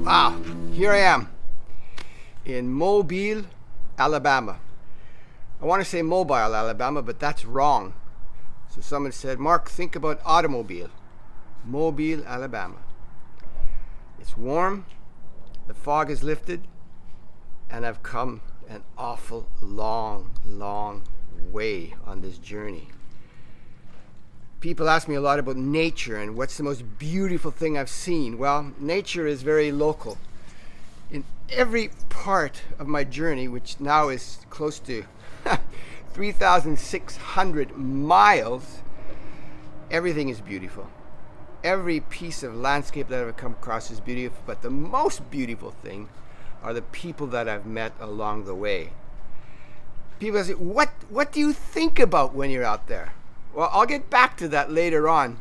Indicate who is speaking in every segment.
Speaker 1: Wow, here I am in Mobile, Alabama. I want to say Mobile, Alabama, but that's wrong. So someone said, Mark, think about automobile. Mobile, Alabama. It's warm, the fog is lifted, and I've come an awful long way on this journey. People ask me a lot about nature and what's the most beautiful thing I've seen. Well, nature is very local. In every part of my journey, which now is close to 3,600 miles, everything is beautiful. Every piece of landscape that I've come across is beautiful, but the most beautiful thing are the people that I've met along the way. People say, what do you think about when you're out there? Well, I'll get back to that later on.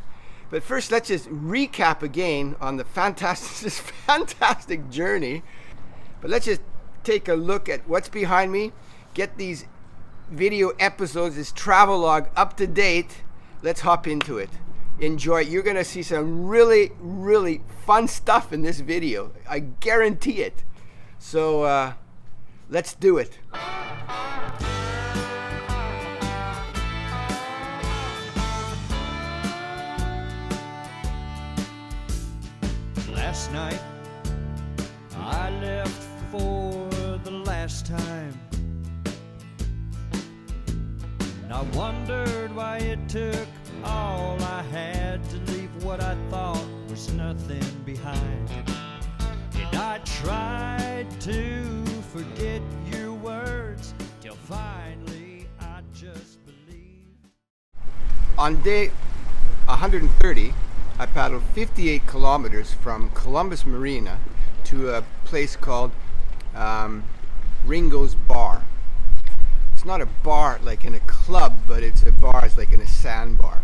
Speaker 1: But first, let's just recap again on the this fantastic journey. But let's just take a look at what's behind me, get these video episodes, this travelogue up to date. Let's hop into it. Enjoy it. You're going to see some really fun stuff in this video. I guarantee it. So let's do it.
Speaker 2: Last night I left for the last time, and I wondered why it took all I had to leave what I thought was nothing behind. And I tried to forget your words till finally I just believed.
Speaker 1: On day 130, I paddled 58 kilometers from Columbus, Marina to a place called Ringo's Bar. It's not a bar like in a club, but it's a bar, it's like in a sandbar.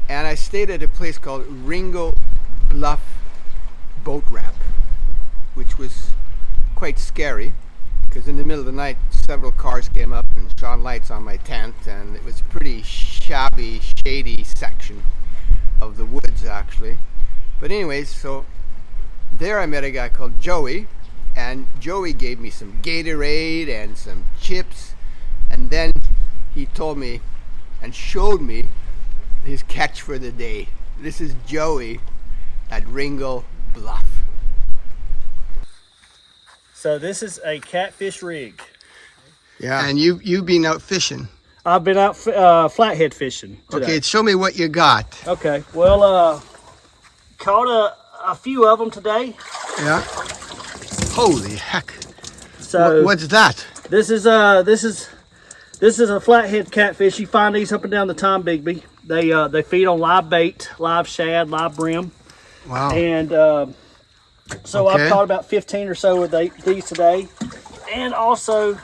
Speaker 1: And I stayed at a place called Ringo Bluff boat ramp, which was quite scary because in the middle of the night several cars came up and shone lights on my tent, and it was a pretty shabby, shady section of the woods actually. But anyways, so there I met a guy called Joey, and Joey gave me some Gatorade and some chips, and then he told me and showed me his catch for the day. This is Joey at Ringo Bluff.
Speaker 3: So this is a catfish rig.
Speaker 1: Yeah, and you've been out fishing.
Speaker 3: I've been out flathead fishing today.
Speaker 1: Okay, show me what you got.
Speaker 3: Okay, well, caught a few of them today.
Speaker 1: Yeah. Holy heck!
Speaker 3: So
Speaker 1: what's that?
Speaker 3: This is a flathead catfish. You find these up and down the Tombigbee. They feed on live bait, live shad, live brim.
Speaker 1: Wow.
Speaker 3: And so
Speaker 1: okay.
Speaker 3: I've caught about 15 or so of these today, and also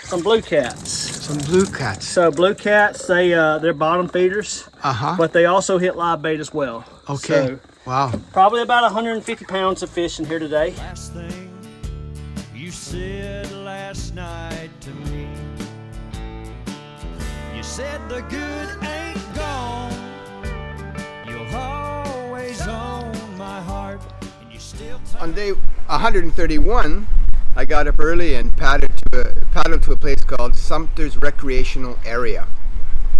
Speaker 3: some blue cats.
Speaker 1: Some blue cats.
Speaker 3: So blue cats, they're bottom feeders, but they also hit live bait as well.
Speaker 1: Okay.
Speaker 3: So
Speaker 1: wow.
Speaker 3: Probably about 150 pounds of fish in here today.
Speaker 2: Last thing you said last night to me, you said the good ain't gone, you'll always own my heart, and you still
Speaker 1: On day 131, I got up early and paddled to a place called Sumter's Recreational Area.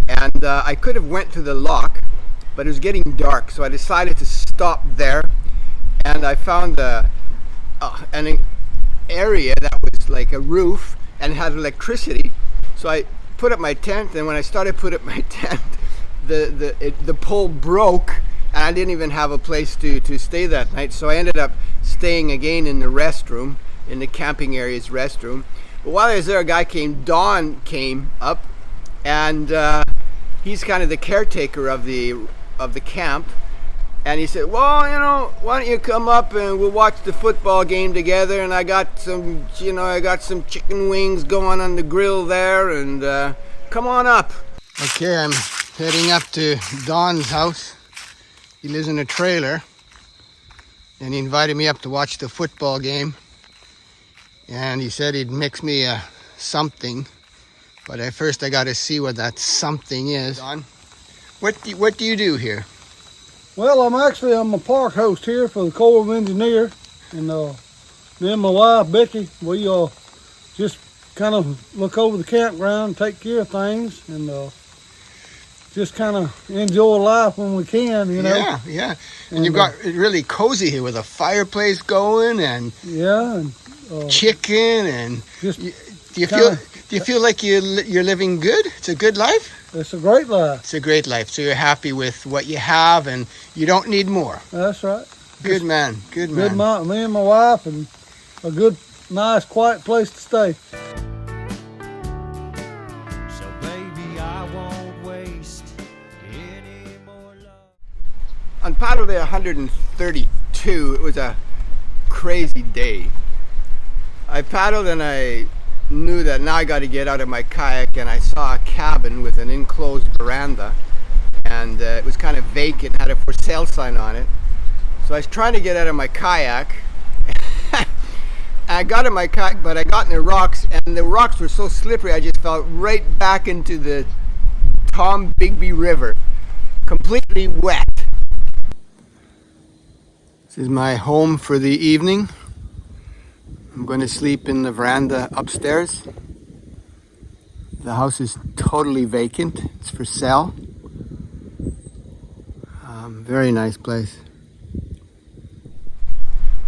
Speaker 1: And I could have went to the lock, but it was getting dark, so I decided to stop there. And I found an area that was like a roof and had electricity. So I put up my tent, and when I started putting up my tent, the pole broke, and I didn't even have a place to stay that night. So I ended up staying again in the restroom, in the camping area's restroom. But while I was there, a guy Don came up, and he's kind of the caretaker of the camp. And he said, well, you know, why don't you come up and we'll watch the football game together, and I got some chicken wings going on the grill there, and come on up. Okay, I'm heading up to Don's house. He lives in a trailer, and he invited me up to watch the football game. And he said he'd mix me something, but at first I got to see what that something is. Don, what do you do here?
Speaker 4: Well, I'm a park host here for the Corps of Engineers, and me and my wife Becky, we just kind of look over the campground, take care of things, and just kind of enjoy life when we can, you know.
Speaker 1: Yeah, yeah. And you've got it really cozy here with a fireplace going and
Speaker 4: yeah, and
Speaker 1: chicken and.
Speaker 4: just
Speaker 1: Do you feel like you're living good? It's a good life?
Speaker 4: it's a great life.
Speaker 1: It's a great life. So you're happy with what you have and you don't need more.
Speaker 4: That's right.
Speaker 1: Good man. Good man.
Speaker 4: Me and my wife, and a good, nice, quiet place to stay.
Speaker 2: So baby, I won't waste any more love.
Speaker 1: On paddle day 132, it was a crazy day. I paddled and I knew that now I got to get out of my kayak, and I saw a cabin with an enclosed veranda, and it was kind of vacant, had a for sale sign on it. So I was trying to get out of my kayak. I got in my kayak, but I got in the rocks, and the rocks were so slippery I just fell right back into the Tombigbee River, completely wet. This is my home for the evening. I'm going to sleep in the veranda upstairs. The house is totally vacant. It's for sale. Very nice place.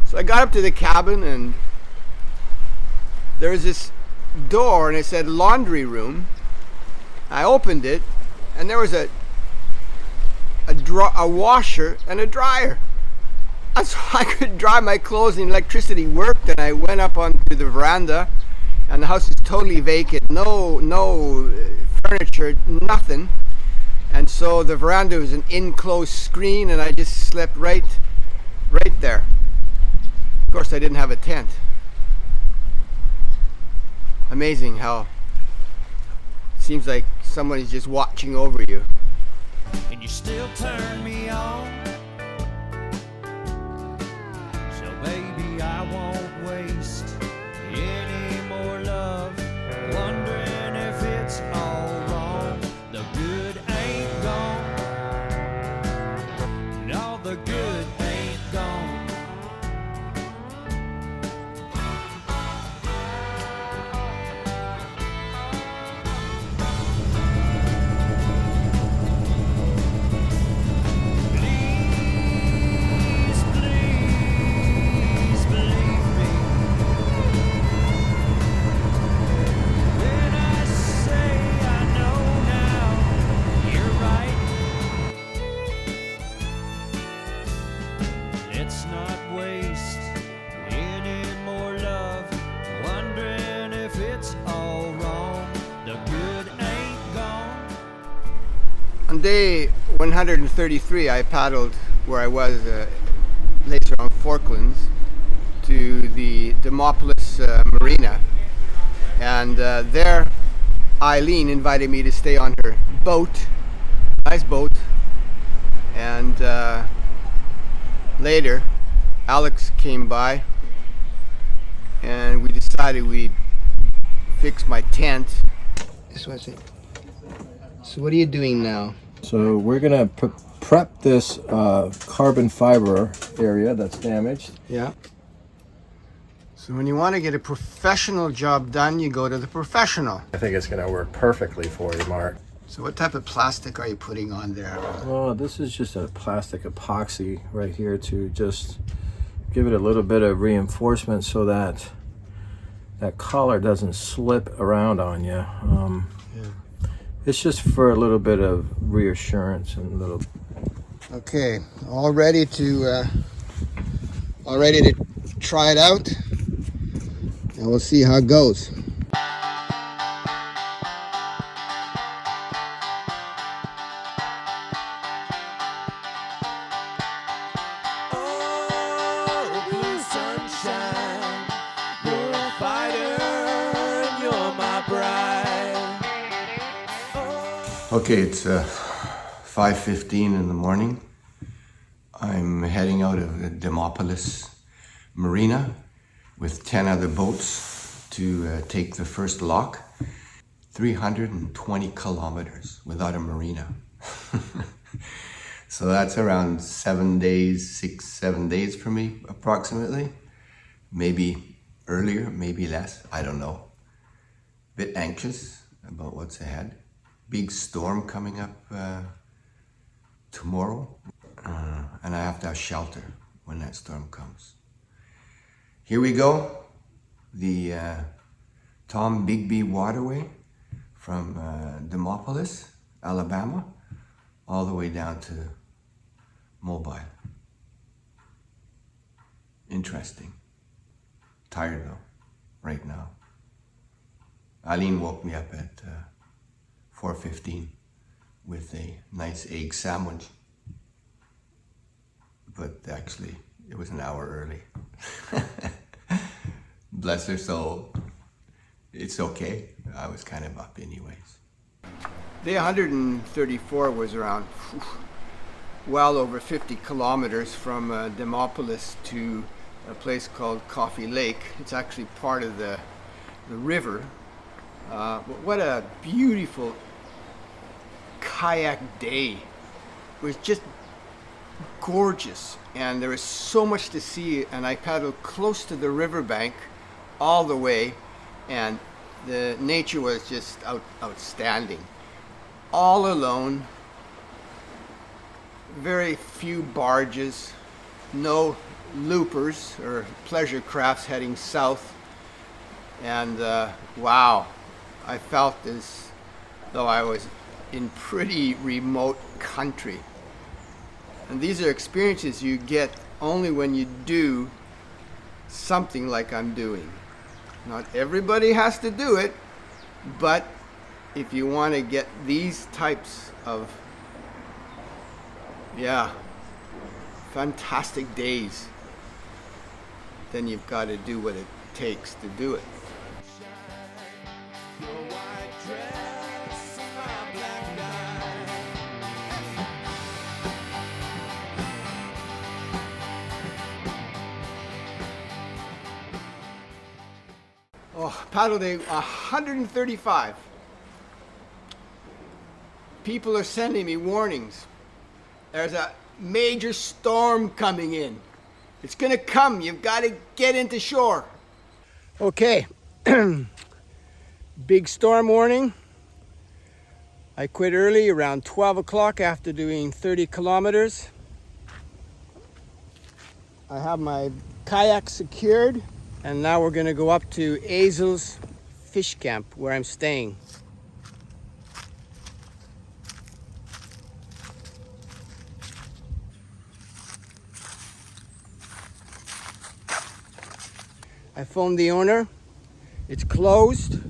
Speaker 1: So I got up to the cabin, and there was this door, and it said laundry room. I opened it, and there was a washer and a dryer. And so I could dry my clothes, and electricity worked, and I went up onto the veranda, and the house is totally vacant. No furniture, nothing. And so the veranda was an enclosed screen, and I just slept right there. Of course, I didn't have a tent. Amazing how it seems like somebody's just watching over you.
Speaker 2: And you still turn me on. So baby, I won't waste any more love, wondering if it's all wrong. The good ain't gone. No, the good ain't gone. Let's not waste any more love, wondering if it's all wrong. The good ain't gone.
Speaker 1: On day 133, I paddled where I was later on Falklands to the Demopolis Marina, and there Eileen invited me to stay on her boat, nice boat, and later Alex came by and we decided we'd fix my tent. So what are you doing now?
Speaker 5: So we're gonna prep this carbon fiber area that's damaged.
Speaker 1: Yeah. So when you want to get a professional job done, you go to the professional.
Speaker 5: I think it's gonna work perfectly for you, Mark.
Speaker 1: So what type of plastic are you putting on there?
Speaker 5: Well, this is just a plastic epoxy right here to just give it a little bit of reinforcement so that that collar doesn't slip around on you. It's just for a little bit of reassurance and a little.
Speaker 1: Okay, all ready to try it out, and we'll see how it goes.
Speaker 2: Oh, blue sunshine, you're a fighter and you're my bride.
Speaker 1: Okay, it's 5:15 in the morning. I'm heading out of the Demopolis Marina with 10 other boats to take the first lock. 320 kilometers without a marina. So that's around 7 days, 7 days for me, approximately. Maybe earlier, maybe less, I don't know. Bit anxious about what's ahead. Big storm coming up tomorrow. And I have to have shelter when that storm comes. Here we go. The Tom Bigby Waterway from Demopolis, Alabama, all the way down to Mobile. Interesting. Tired though, right now. Aline woke me up at 4:15 with a nice egg sandwich. But actually, it was an hour early. Bless her soul. It's okay. I was kind of up anyways. Day 134 was around well over 50 kilometers from Demopolis to a place called Coffee Lake. It's actually part of the river. But what a beautiful kayak day. It was just gorgeous, and there was so much to see, and I paddled close to the riverbank all the way, and the nature was just outstanding. All alone, very few barges, no loopers or pleasure crafts heading south, and wow, I felt as though I was in pretty remote country. And these are experiences you get only when you do something like I'm doing. Not everybody has to do it, but if you want to get these types of, fantastic days, then you've got to do what it takes to do it. Oh, paddle day 135. People are sending me warnings. There's a major storm coming in. It's gonna come. You've got to get into shore. Okay. Big storm warning. I quit early around 12 o'clock after doing 30 kilometers. I have my kayak secured. And now we're gonna go up to Azle's fish camp where I'm staying. I phoned the owner. It's closed.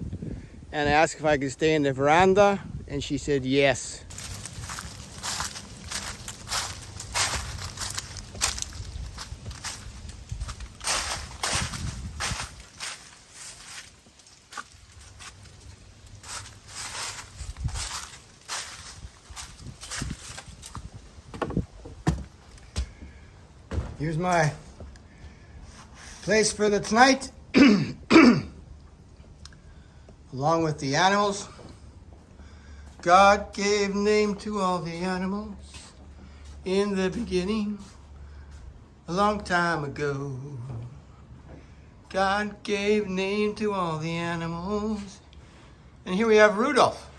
Speaker 1: And I asked if I could stay in the veranda, and she said yes. Here's my place for the tonight, along with the animals. God gave name to all the animals in the beginning, a long time ago. God gave name to all the animals. And here we have Rudolph.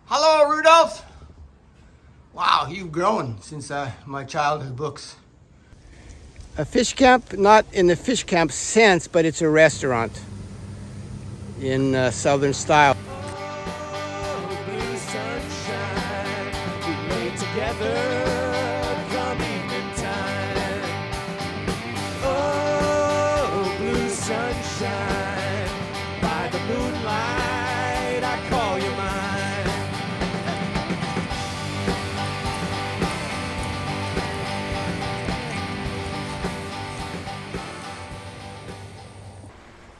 Speaker 1: Hello, Rudolph. Wow, you've grown since my childhood books. A fish camp, not in the fish camp sense, but it's a restaurant in Southern style.
Speaker 2: Oh, blue sunshine, we lay together come evening time. Oh, blue sunshine, by the moonlight I call you mine.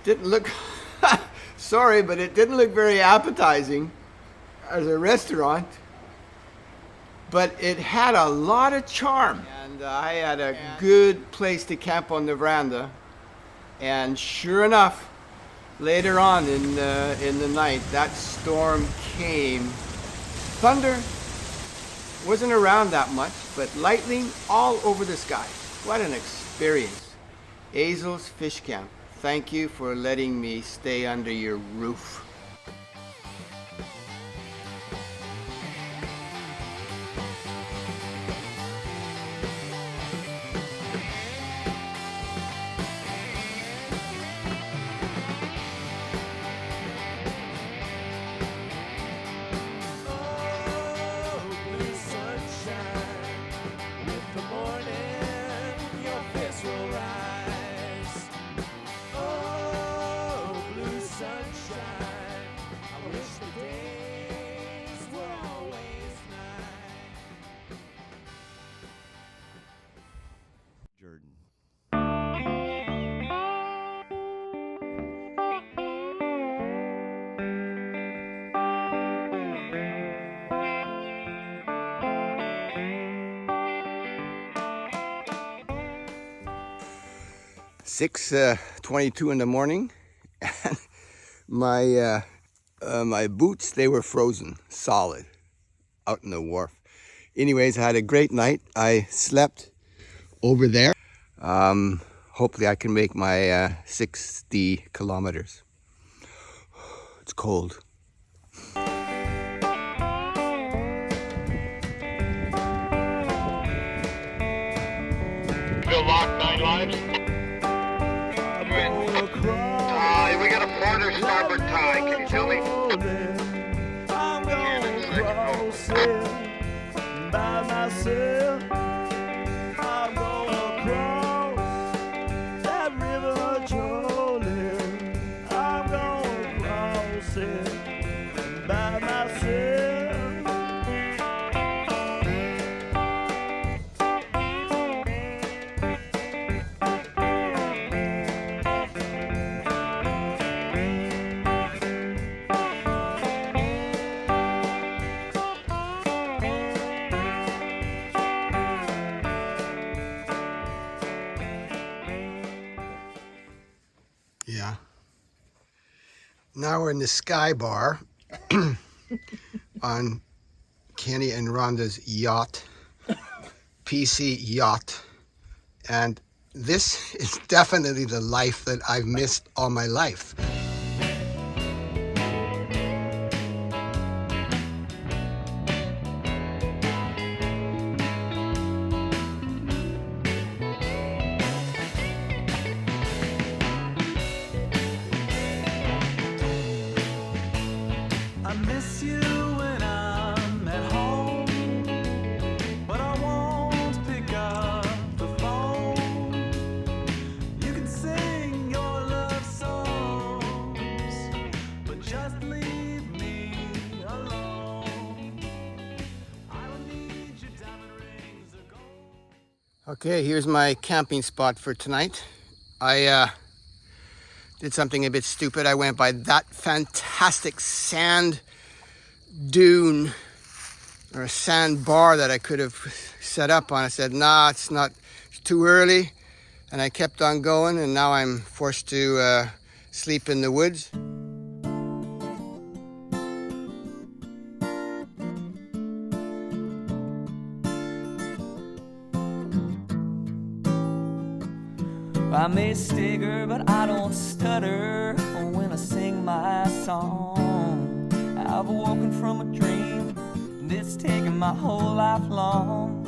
Speaker 1: Didn't look, sorry, but it didn't look very appetizing as a restaurant, but it had a lot of charm. And I had a good place to camp on the veranda. And sure enough, later on in the night, that storm came. Thunder, Wasn't around that much, but lightning all over the sky. What an experience. Azle's Fish Camp, thank you for letting me stay under your roof. Six 22 in the morning, and my boots, they were frozen solid out in the wharf. Anyways, I had a great night. I slept over there. Hopefully I can make my 60 kilometers. It's cold.
Speaker 6: Still locked, 9 lives. We got a port or starboard tie. Can you tell me?
Speaker 2: I'm gonna cross it by myself. I'm gonna cross that river Jordan. I'm gonna cross it by myself.
Speaker 1: Yeah. Now we're in the Sky Bar on Kenny and Rhonda's yacht, PC yacht. And this is definitely the life that I've missed all my life.
Speaker 2: I miss you when I'm at home, but I won't pick up the phone. You can sing your love songs, but just leave me alone. I don't need your diamond rings or gold.
Speaker 1: Okay, here's my camping spot for tonight. I did something a bit stupid. I went by that fantastic sand dune or a sand bar that I could have set up on. I said, nah, it's too early. And I kept on going, and now I'm forced to sleep in the woods.
Speaker 2: I may stagger, but I don't stutter when I sing my song. I've awoken from a dream that's taken my whole life long.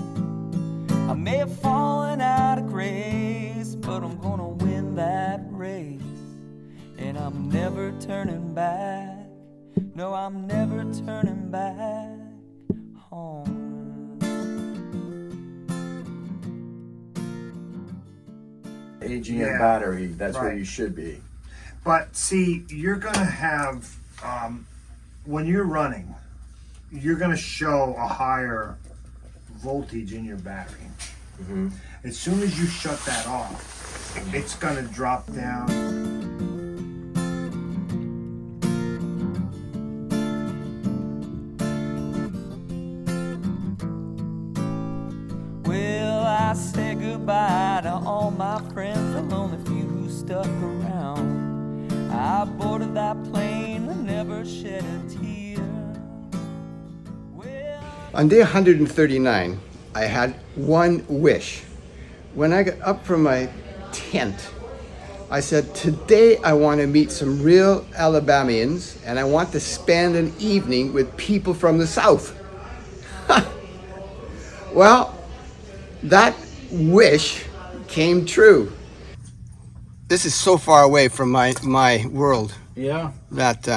Speaker 2: I may have fallen out of grace, but I'm gonna win that race. And I'm never turning back. No, I'm never turning back home.
Speaker 5: Aging your battery, that's where
Speaker 7: right.
Speaker 5: you should be.
Speaker 7: But see, you're gonna have, when you're running, you're gonna show a higher voltage in your battery.
Speaker 5: Mm-hmm.
Speaker 7: As soon as you shut that off, it's gonna drop down.
Speaker 2: Well, I say goodbye to all my friends, the lonely few who stuck around. I boarded that plane and never shed a tear. Well,
Speaker 1: On day 139, I had one wish. When I got up from my tent, I said, today I want to meet some real Alabamians and I want to spend an evening with people from the South. Well, that wish came true. This is so far away from my world
Speaker 8: Yeah.
Speaker 1: that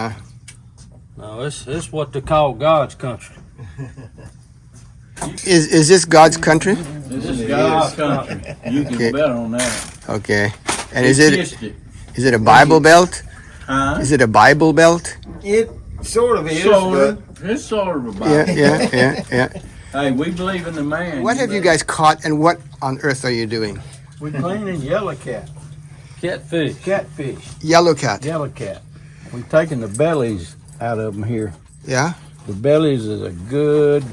Speaker 8: No, it's what they call God's country.
Speaker 1: is this God's country?
Speaker 8: This is God's country. You can
Speaker 1: Okay.
Speaker 8: bet on that.
Speaker 1: Okay. And
Speaker 8: He
Speaker 1: is it
Speaker 8: kissed it.
Speaker 1: a Bible belt?
Speaker 8: Huh?
Speaker 1: Is it a Bible belt?
Speaker 9: It sort of is,
Speaker 8: Sort
Speaker 9: but
Speaker 8: of. It's sort of a
Speaker 1: Yeah,
Speaker 8: Bible.
Speaker 1: yeah.
Speaker 8: Hey, we believe in the man.
Speaker 1: What have you guys caught and what on earth are you doing?
Speaker 9: we're cleaning yellow cat,
Speaker 8: Catfish.
Speaker 9: catfish,
Speaker 1: Yellow cat.
Speaker 9: yellow cat. We've taken the bellies out of them here.
Speaker 1: Yeah?
Speaker 9: The bellies is a good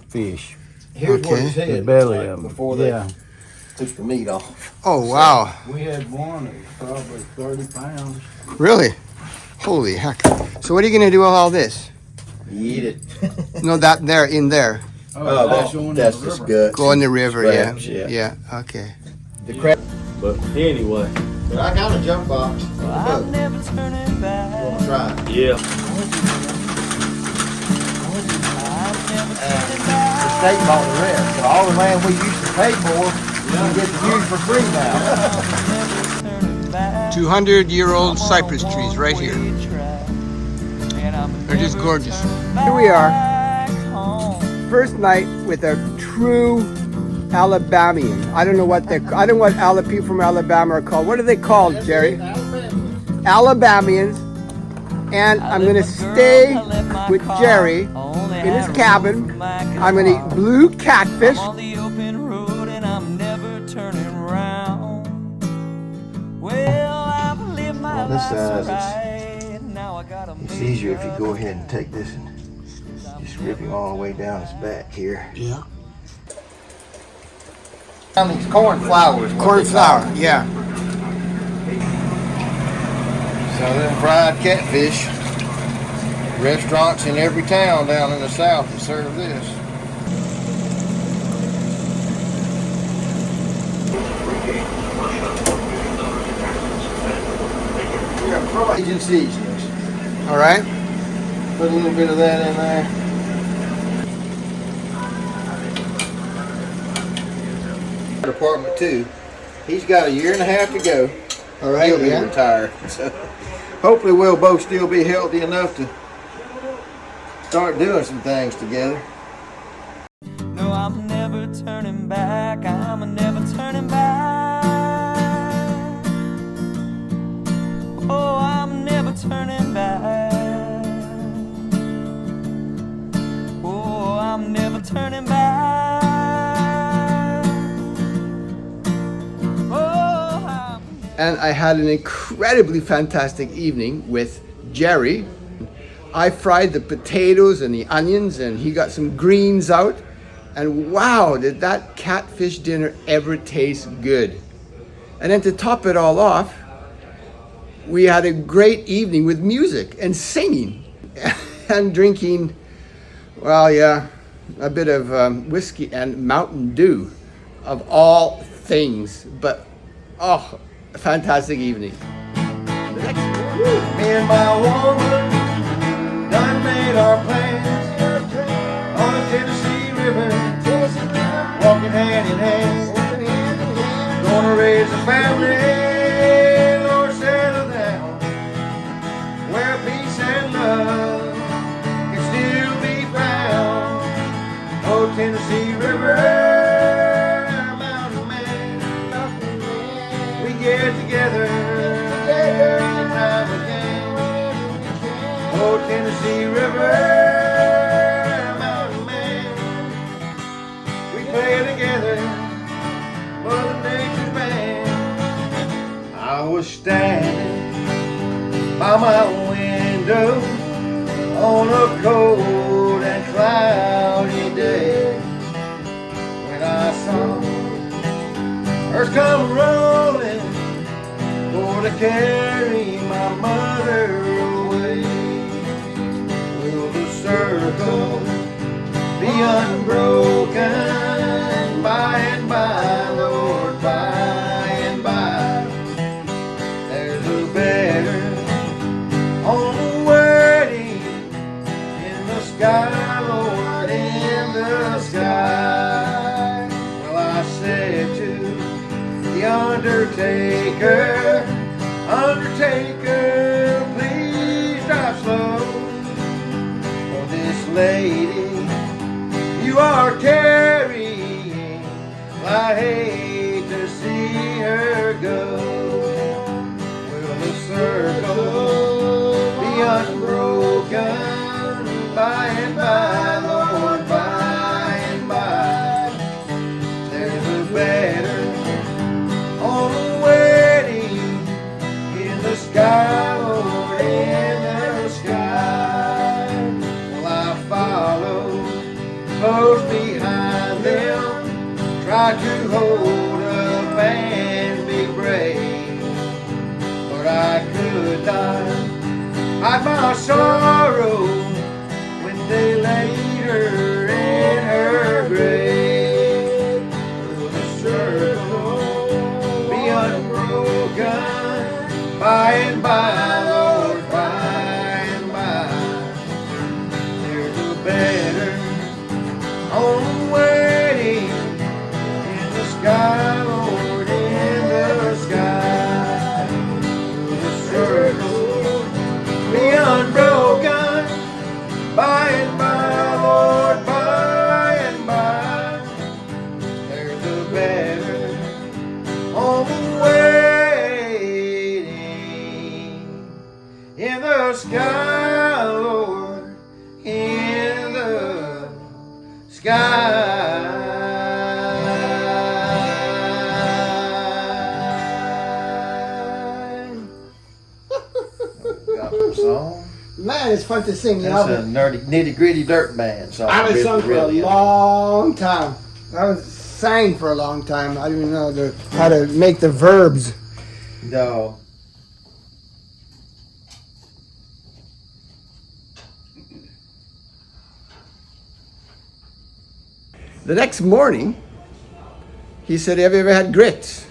Speaker 9: fish.
Speaker 5: Here's what
Speaker 1: Okay.
Speaker 5: his head
Speaker 9: The belly
Speaker 5: looked like
Speaker 9: of them.
Speaker 5: before they
Speaker 9: Yeah.
Speaker 5: took the meat off.
Speaker 1: Oh, wow.
Speaker 9: We had one that was probably 30 pounds.
Speaker 1: Really? Holy heck. So what are you going to do with all this?
Speaker 5: Eat it.
Speaker 1: No, that there, in there.
Speaker 5: Oh, that's just good.
Speaker 1: Go in the river, yeah.
Speaker 5: Scraps, yeah.
Speaker 1: Yeah, okay.
Speaker 5: The crab.
Speaker 8: But anyway.
Speaker 5: But I got a jump box.
Speaker 2: I'm never turning back.
Speaker 5: Try it.
Speaker 8: Yeah.
Speaker 9: The state bought the rest. So all the land we used to pay for, we get to use for free now.
Speaker 1: 200-year-old cypress trees right here. They're just gorgeous. Here we are. First night with a true Alabamian. I don't know what people from Alabama are called. What are they called, Jerry? Alabamians. And I'm gonna stay with Jerry in his cabin. I'm gonna eat blue catfish.
Speaker 2: On the open road and I'm never turning around. Well, I've lived my
Speaker 5: On this
Speaker 2: life
Speaker 5: size,
Speaker 2: so right. Now I gotta
Speaker 5: It's
Speaker 2: make
Speaker 5: easier if you
Speaker 2: up.
Speaker 5: go ahead and take this and just rip him all the way down his back here.
Speaker 1: Yeah.
Speaker 9: These corn flowers.
Speaker 1: Corn flour, yeah.
Speaker 9: So then fried catfish. Restaurants in every town down in the South will serve this. We're gonna throw Asian seasonings.
Speaker 1: All right.
Speaker 9: Put a little bit of that in there. Department 2. He's got a year and a half to go.
Speaker 1: All right,
Speaker 9: He'll be
Speaker 1: yeah.
Speaker 9: retired. So hopefully we'll both still be healthy enough to start doing some things together.
Speaker 2: No, I'm never turning back. I'm never turning back. Oh, I'm never turning back. Oh, I'm never turning back. Oh, I'm
Speaker 1: And I had an incredibly fantastic evening with Jerry. I fried the potatoes and the onions and he got some greens out. And wow, did that catfish dinner ever taste good. And then to top it all off, we had a great evening with music and singing and drinking, well, yeah, a bit of whiskey and Mountain Dew of all things. But, oh, a fantastic evening.
Speaker 9: Me and my woman done made our plans on the Tennessee River, walking hand in hand. Gonna raise a family, Lord, settle down, where peace and love can still be found. Oh, Tennessee River, mountain man, we get together anytime we can. Oh, Tennessee River, mountain man, we play together, Mother Nature's band. I was standing by my window on a cold and cloudy day when I saw earth come rolling for to carry my mother away. Well, the circle be unbroken by and by, Lord, by and by. There's a better on the waiting in the sky, Lord, in the sky. Well, I said to the undertaker, Undertaker, please drive slow. For this lady you are carrying, I hate to see her go. Will the circle be unbroken by and by, Lord, by and by? There's a better on the waiting in the sky, Lord, in the sky. Well, I follow close behind them, try to hold up and be brave, but I could not hide my sorrow when they laid her in her grave. Will the circle be unbroken by and by, Lord, by and by? There's a better on the waiting in the sky, Lord, in the sky. Will the circle be unbroken by and by, Lord, by and by? There's a better on the waiting in the sky, Lord, in the sky. Got some song.
Speaker 1: Man, it's fun to sing. You
Speaker 9: That's
Speaker 1: know,
Speaker 9: a nitty gritty dirt band song.
Speaker 1: I haven't sung for a
Speaker 9: Really.
Speaker 1: long time. I haven't sang for a long time. I don't even know how to make the verbs.
Speaker 9: No.
Speaker 1: The next morning, he said, "Have you ever had grits?"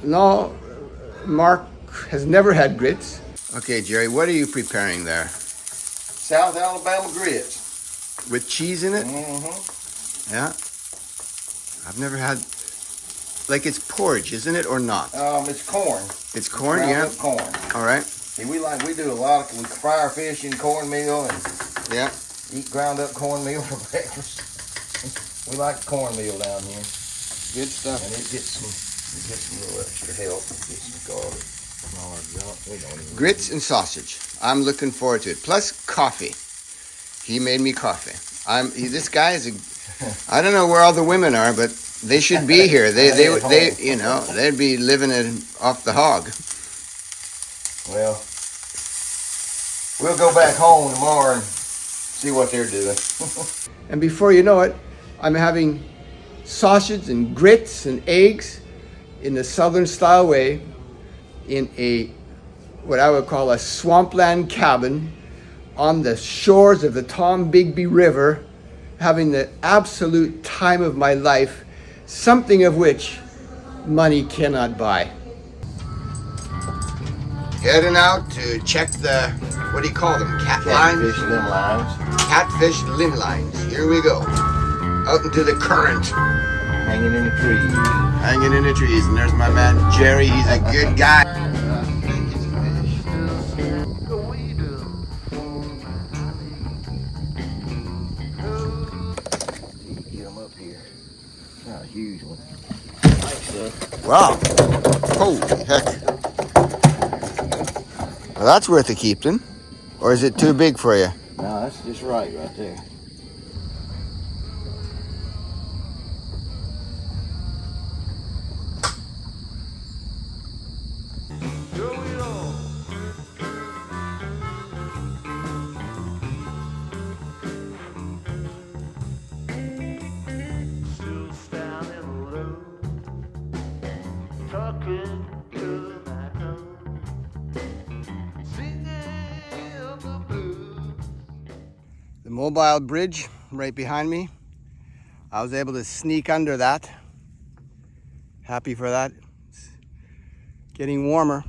Speaker 1: No, Mark has never had grits. Okay, Jerry, what are you preparing there?
Speaker 9: South Alabama grits.
Speaker 1: With cheese in it?
Speaker 9: Mm-hmm.
Speaker 1: Yeah. I've never had, like it's porridge, isn't it, or not?
Speaker 9: It's corn.
Speaker 1: It's corn,
Speaker 9: Ground
Speaker 1: yeah.
Speaker 9: up corn.
Speaker 1: All right.
Speaker 9: See, we do a lot of, we fry our fish in cornmeal and
Speaker 1: Yeah.
Speaker 9: eat ground up cornmeal for breakfast. We like cornmeal down here.
Speaker 1: Good stuff.
Speaker 9: And it gets some little extra help. Get some garlic. All our junk. We don't even.
Speaker 1: Grits and sausage. I'm looking forward to it. Plus coffee. He made me coffee. This guy is I don't know where all the women are, but they should be here. They you know, they'd be living it off the hog.
Speaker 9: Well, we'll go back home tomorrow and see what they're doing.
Speaker 1: And before you know it, I'm having sausage and grits and eggs in the Southern style way in what I would call a swampland cabin on the shores of the Tombigbee River, having the absolute time of my life, something of which money cannot buy. Heading out to check the, what do you call them, cat lines?
Speaker 9: Catfish limb lines.
Speaker 1: Catfish limb lines. Here we go. Out into the current.
Speaker 9: Hanging in the trees.
Speaker 1: Hanging in the trees. And there's my man Jerry. He's a good guy.
Speaker 9: Get them up here. Not a huge one.
Speaker 1: Wow. Holy heck. Well, that's worth a keeping. Or is it too big for you?
Speaker 9: No, that's just right there.
Speaker 1: The mobile bridge right behind me. I was able to sneak under that. Happy for that. It's getting warmer.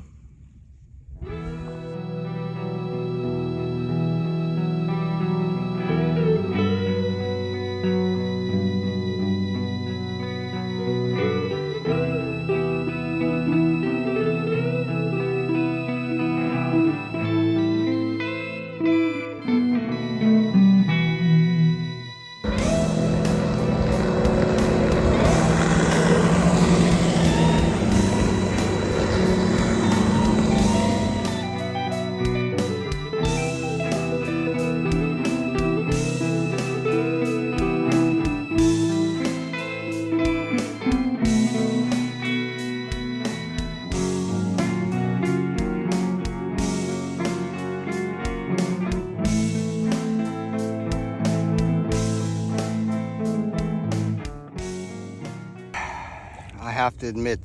Speaker 1: I have to admit,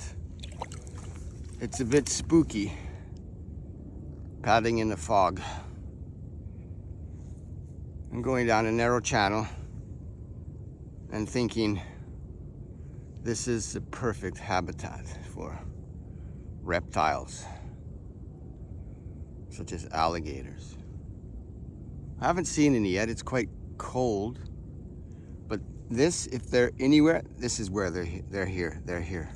Speaker 1: it's a bit spooky paddling in the fog. I'm going down a narrow channel and thinking this is the perfect habitat for reptiles, such as alligators. I haven't seen any yet, it's quite cold, but this, if they're anywhere, this is where they're here.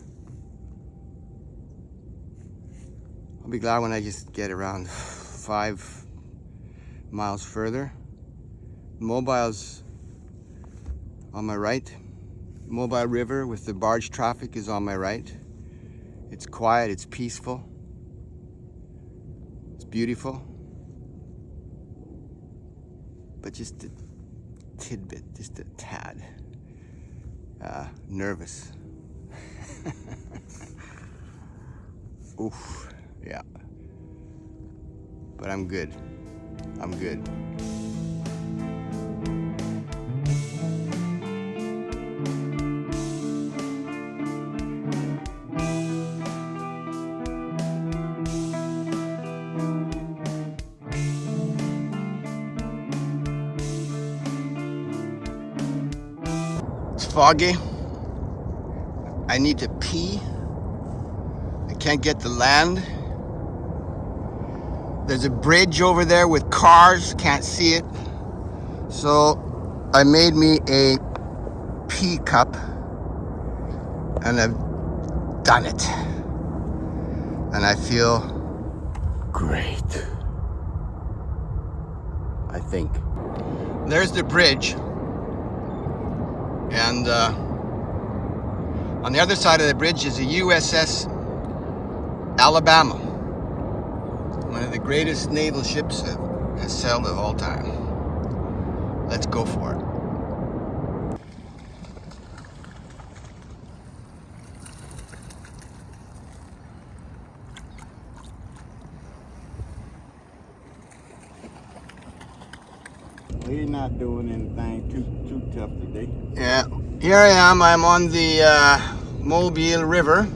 Speaker 1: I'll be glad when I just get around 5 miles further. Mobile's on my right. Mobile River with the barge traffic is on my right. It's quiet, it's peaceful. It's beautiful. But just a tidbit, just a tad. Nervous. Oof, yeah. But I'm good. I'm good. It's foggy. I need to pee. I can't get to land. There's a bridge over there with cars, can't see it. So I made me a pee cup and I've done it. And I feel great. I think. There's the bridge. And on the other side of the bridge is the USS Alabama, one of the greatest naval ships that has sailed of all time. Let's go for it.
Speaker 10: We're not doing anything too tough today.
Speaker 1: Yeah, here I am. I'm on the Mobile River,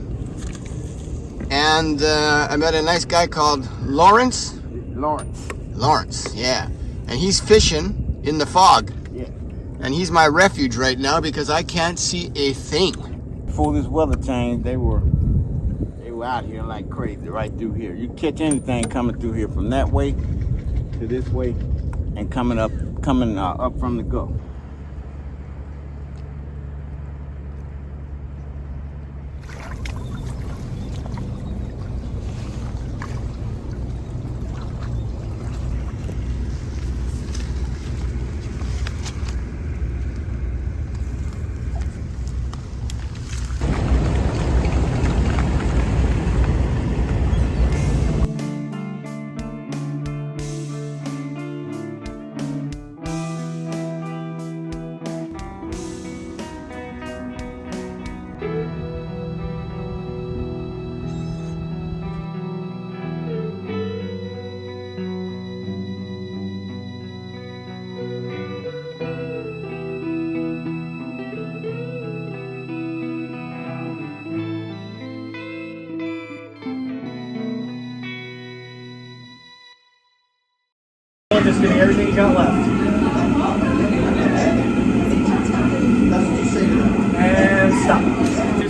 Speaker 1: and I met a nice guy called Lawrence. Lawrence, yeah. And he's fishing in the fog.
Speaker 10: Yeah.
Speaker 1: And he's my refuge right now because I can't see a thing.
Speaker 10: Before this weather changed, they were out here like crazy right through here. You catch anything coming through here from that way to this way, and coming up from the Gulf.
Speaker 3: Just give me everything you got left.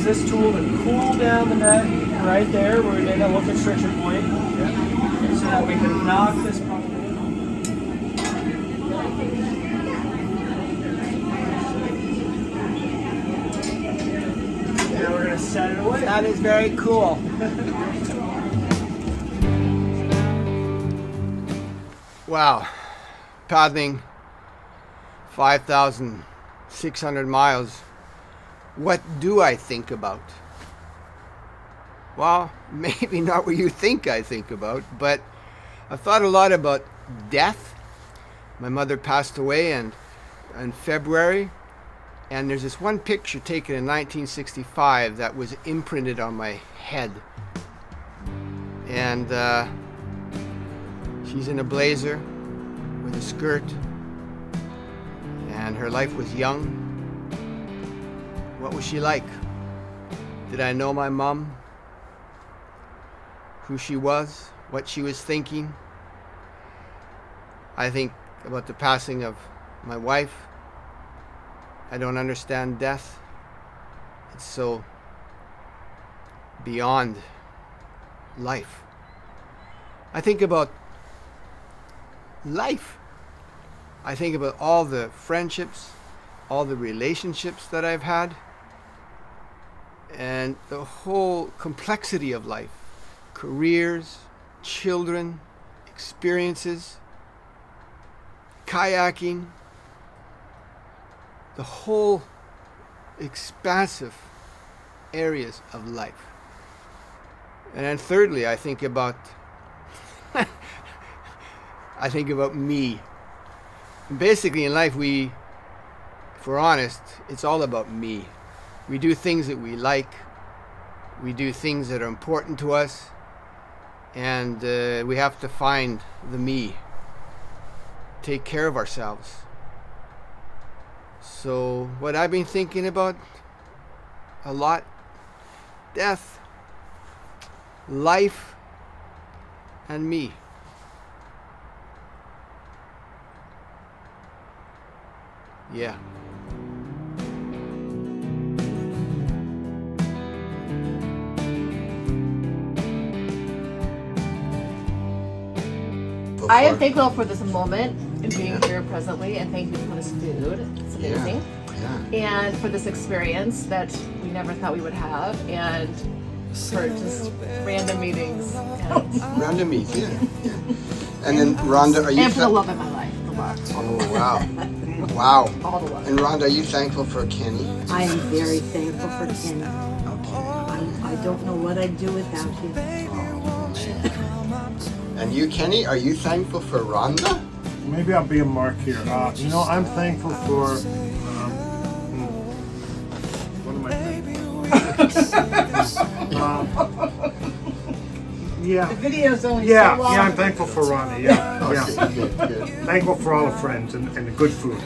Speaker 3: this tool to cool down the nut right there where we made that little constriction point. So that we can knock this part. Now we're going to set it away.
Speaker 1: That is very cool. Wow. Paddling 5,600 miles. What do I think about? Well, maybe not what you think I think about, but I've thought a lot about death. My mother passed away in February, and there's this one picture taken in 1965 that was imprinted on my head. And she's in a blazer with a skirt, and her life was young. What was she like? Did I know my mom? Who she was? What she was thinking? I think about the passing of my wife. I don't understand death. It's so beyond life. I think about life. I think about all the friendships, all the relationships that I've had, and the whole complexity of life. Careers, children, experiences, kayaking, the whole expansive areas of life. And then thirdly, I think about me. Basically in life, if we're honest, it's all about me. We do things that we like. We do things that are important to us. And we have to find the me. Take care of ourselves. So what I've been thinking about a lot, death, life, and me. Yeah.
Speaker 11: I am thankful for this moment and being here presently, and thank you for this food. It's amazing.
Speaker 1: Yeah.
Speaker 11: And for this experience that we never thought we would have, and for just random meetings.
Speaker 1: Random meetings, yeah. And then Rhonda, are you
Speaker 11: and for the love of my life, the love.
Speaker 1: Oh wow. Wow.
Speaker 11: All the love.
Speaker 1: And Rhonda, are you thankful for Kenny?
Speaker 12: I am very thankful for Kenny.
Speaker 1: Okay.
Speaker 12: I don't know what I'd do without him.
Speaker 1: And you, Kenny, are you thankful for Rhonda?
Speaker 7: Maybe I'll be a mark here. I'm thankful for. What am I thankful for? Yeah.
Speaker 12: The video's only
Speaker 7: Yeah,
Speaker 12: so long.
Speaker 7: yeah, I'm thankful for Rhonda. Yeah,
Speaker 1: Okay,
Speaker 7: yeah.
Speaker 1: good.
Speaker 7: Thankful for all the friends and the good food.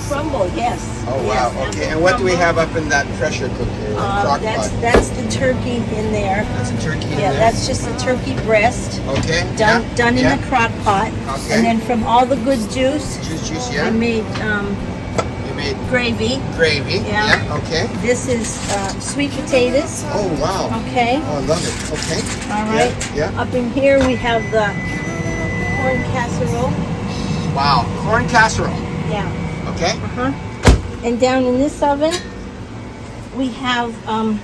Speaker 12: Crumble, yes.
Speaker 1: Oh
Speaker 12: yes,
Speaker 1: wow. Okay. And what do we have up in that pressure cooker? Crock pot?
Speaker 12: That's the turkey in there.
Speaker 1: That's a turkey in
Speaker 12: Yeah,
Speaker 1: there?
Speaker 12: that's just the turkey breast.
Speaker 1: Okay.
Speaker 12: Done
Speaker 1: yeah,
Speaker 12: done in
Speaker 1: yeah.
Speaker 12: the crock pot.
Speaker 1: Okay.
Speaker 12: And then from all the good juice,
Speaker 1: Juice,
Speaker 12: I
Speaker 1: yeah.
Speaker 12: made
Speaker 1: You made
Speaker 12: gravy.
Speaker 1: gravy.
Speaker 12: Yeah.
Speaker 1: Okay.
Speaker 12: This is sweet potatoes.
Speaker 1: Oh wow.
Speaker 12: Okay.
Speaker 1: Oh, I love it. Okay.
Speaker 12: All right.
Speaker 1: Yeah.
Speaker 12: Up in here we have the corn casserole.
Speaker 1: Wow. Corn casserole.
Speaker 12: Yeah.
Speaker 1: Okay.
Speaker 12: And down in this oven, we have ham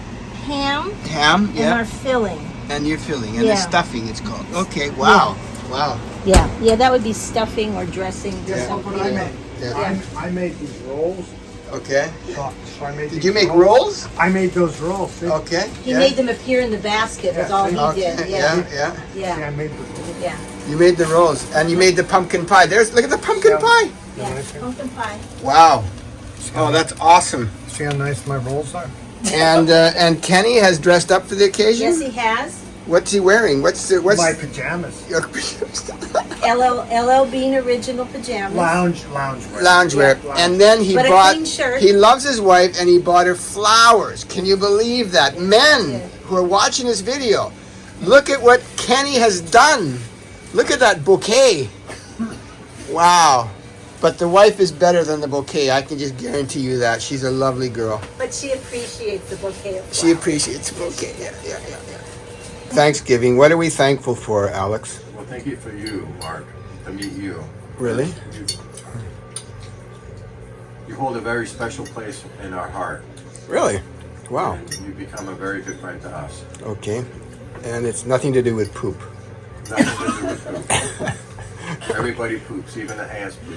Speaker 1: Ham.
Speaker 12: and
Speaker 1: Yeah.
Speaker 12: our filling.
Speaker 1: And your filling and
Speaker 12: Yeah.
Speaker 1: the stuffing. It's called. Okay. Wow. Wow.
Speaker 12: Yeah, that would be stuffing or dressing.
Speaker 1: Yeah.
Speaker 7: What I made.
Speaker 1: Yeah.
Speaker 7: I made these rolls.
Speaker 1: Okay.
Speaker 7: So I made
Speaker 1: Did
Speaker 7: these
Speaker 1: you make rolls?
Speaker 7: I made those rolls. See?
Speaker 1: Okay.
Speaker 12: He made them appear in the basket. Was all he
Speaker 1: Okay.
Speaker 12: did.
Speaker 1: Yeah.
Speaker 12: Yeah.
Speaker 7: Yeah,
Speaker 12: Yeah.
Speaker 7: I made the
Speaker 12: Yeah.
Speaker 1: You made the rolls and you made the pumpkin pie. Look at the pumpkin pie.
Speaker 12: Yeah. Pumpkin pie.
Speaker 1: Wow. Oh, that's awesome.
Speaker 7: See how nice my rolls are?
Speaker 1: And Kenny has dressed up for the occasion.
Speaker 12: Yes, he has.
Speaker 1: What's he wearing? What's
Speaker 7: My pajamas.
Speaker 1: your
Speaker 12: LL Bean original pajamas.
Speaker 7: Loungewear.
Speaker 1: loungewear?
Speaker 7: Yeah.
Speaker 1: And then he
Speaker 12: But a
Speaker 1: bought.
Speaker 12: clean shirt.
Speaker 1: He loves his wife, and he bought her flowers. Can you believe that? Men who are watching this video, look at what Kenny has done. Look at that bouquet. Wow. But the wife is better than the bouquet. I can just guarantee you that. She's a lovely girl.
Speaker 13: But she appreciates the bouquet of flowers.
Speaker 1: She appreciates the bouquet. Yeah. Thanksgiving. What are we thankful for, Alex?
Speaker 5: Well, thank you for you, Mark, to meet you.
Speaker 1: Really?
Speaker 5: You hold a very special place in our heart.
Speaker 1: Really? Wow.
Speaker 5: And you've become a very good friend to us.
Speaker 1: Okay. And it's nothing to do with poop.
Speaker 5: Nothing to do with poop. Everybody poops, even the ants poop.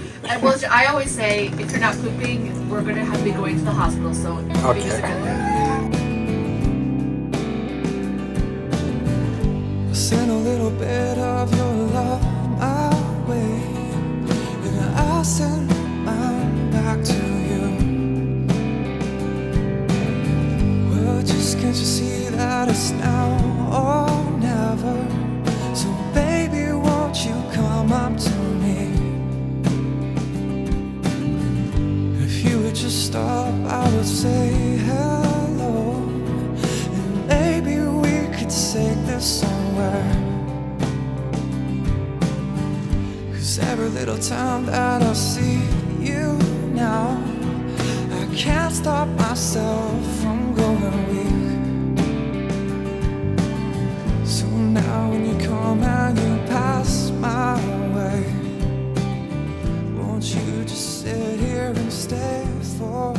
Speaker 11: I always say, if you're not pooping, we're going to have to be going to the hospital, so pooping is a good thing.
Speaker 2: Send a little bit of your love my way, and I'll send mine back to you. Well, just can't you see that it's now or never? So baby, won't you come up to me? If you would just stop, I would say hello, and maybe we could take this somewhere. 'Cause every little time that I see you now, I can't stop myself from going weak. So now when you come and you pass my way, won't you just sit here and stay for